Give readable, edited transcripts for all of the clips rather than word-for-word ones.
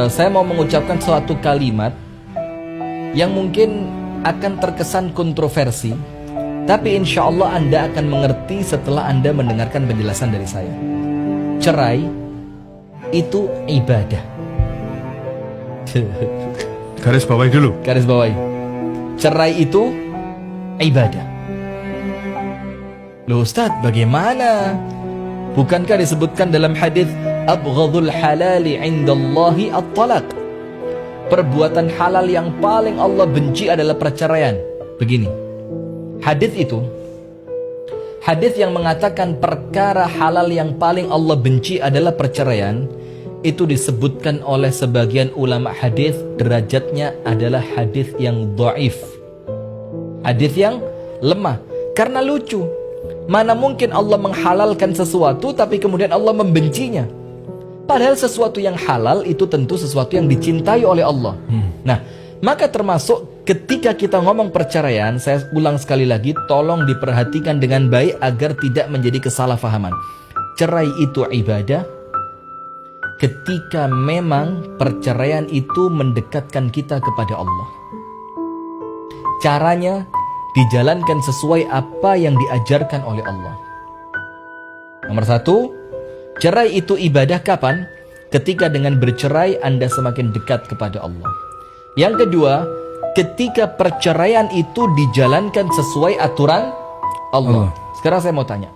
saya mau mengucapkan suatu kalimat yang mungkin akan terkesan kontroversi, tapi insya Allah Anda akan mengerti setelah Anda mendengarkan penjelasan dari saya. Cerai itu ibadah. Garis bawahi dulu. Garis bawahi. Cerai itu ibadah. Loh Ustaz, bagaimana? Bukankah disebutkan dalam hadis abghadul halali indallahi at-talaq? Perbuatan halal yang paling Allah benci adalah perceraian. Begini. Hadis yang mengatakan perkara halal yang paling Allah benci adalah perceraian, itu disebutkan oleh sebagian ulama hadis derajatnya adalah hadis yang dhaif. Hadis yang lemah. Karena lucu. Mana mungkin Allah menghalalkan sesuatu tapi kemudian Allah membencinya. Padahal sesuatu yang halal itu tentu sesuatu yang dicintai oleh Allah. Nah, maka termasuk ketika kita ngomong perceraian, saya ulang sekali lagi, tolong diperhatikan dengan baik agar tidak menjadi kesalahpahaman. Cerai itu ibadah ketika memang perceraian itu mendekatkan kita kepada Allah. Caranya dijalankan sesuai apa yang diajarkan oleh Allah. Nomor satu, cerai itu ibadah kapan? Ketika dengan bercerai Anda semakin dekat kepada Allah. Yang kedua, ketika perceraian itu dijalankan sesuai aturan Allah. Sekarang saya mau tanya,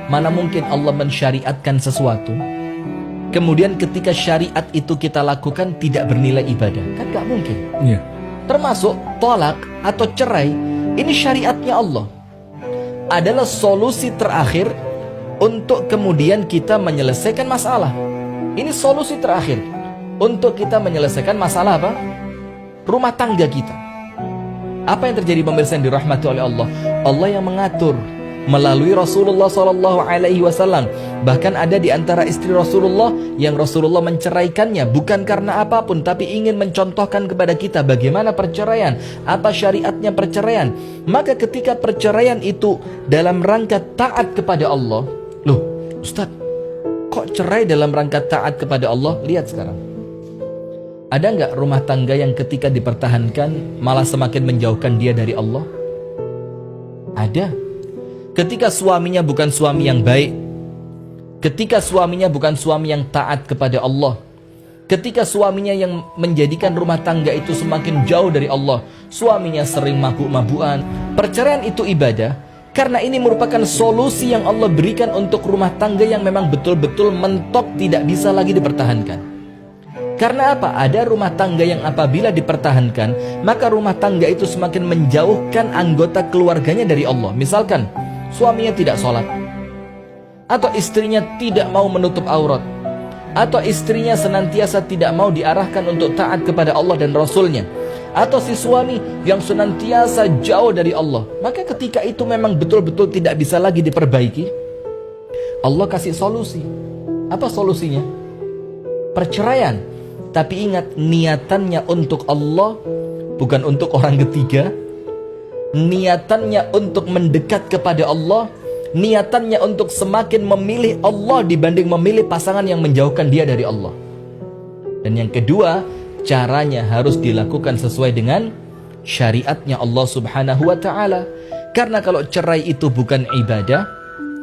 mana mungkin Allah mensyariatkan sesuatu, kemudian ketika syariat itu kita lakukan tidak bernilai ibadah? Kan gak mungkin. Iya. Termasuk tolak atau cerai, ini syariatnya Allah. Adalah solusi terakhir untuk kemudian kita menyelesaikan masalah. Ini solusi terakhir untuk kita menyelesaikan masalah apa? Rumah tangga kita. Apa yang terjadi pemirsa yang dirahmati oleh Allah? Allah yang mengatur melalui Rasulullah SAW. Bahkan ada di antara istri Rasulullah yang Rasulullah menceraikannya bukan karena apapun, tapi ingin mencontohkan kepada kita bagaimana perceraian, apa syariatnya perceraian. Maka ketika perceraian itu dalam rangka taat kepada Allah, loh Ustaz, kok cerai dalam rangka taat kepada Allah? Lihat sekarang, ada nggak rumah tangga yang ketika dipertahankan malah semakin menjauhkan dia dari Allah? Ada. Ketika suaminya bukan suami yang baik, ketika suaminya bukan suami yang taat kepada Allah, ketika suaminya yang menjadikan rumah tangga itu semakin jauh dari Allah, suaminya sering mabuk-mabukan, perceraian itu ibadah, karena ini merupakan solusi yang Allah berikan untuk rumah tangga yang memang betul-betul mentok tidak bisa lagi dipertahankan. Karena apa? Ada rumah tangga yang apabila dipertahankan, maka rumah tangga itu semakin menjauhkan anggota keluarganya dari Allah. Misalkan suaminya tidak sholat, atau istrinya tidak mau menutup aurat, atau istrinya senantiasa tidak mau diarahkan untuk taat kepada Allah dan Rasulnya, atau si suami yang senantiasa jauh dari Allah, maka ketika itu memang betul-betul tidak bisa lagi diperbaiki. Allah kasih solusi. Apa solusinya? Perceraian. Tapi ingat, niatannya untuk Allah, bukan untuk orang ketiga. Niatannya untuk mendekat kepada Allah, niatannya untuk semakin memilih Allah dibanding memilih pasangan yang menjauhkan dia dari Allah. Dan yang kedua, caranya harus dilakukan sesuai dengan syariatnya Allah Subhanahu wa ta'ala. Karena kalau cerai itu bukan ibadah,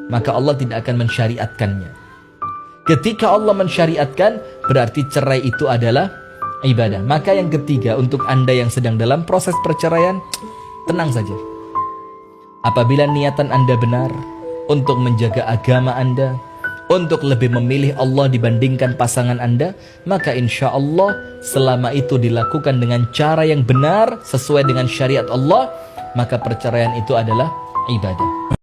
maka Allah tidak akan mensyariatkannya. Ketika Allah mensyariatkan, berarti cerai itu adalah ibadah. Maka yang ketiga, untuk Anda yang sedang dalam proses perceraian, tenang saja. Apabila niatan Anda benar untuk menjaga agama Anda, untuk lebih memilih Allah dibandingkan pasangan Anda, maka insya Allah selama itu dilakukan dengan cara yang benar sesuai dengan syariat Allah, maka perceraian itu adalah ibadah.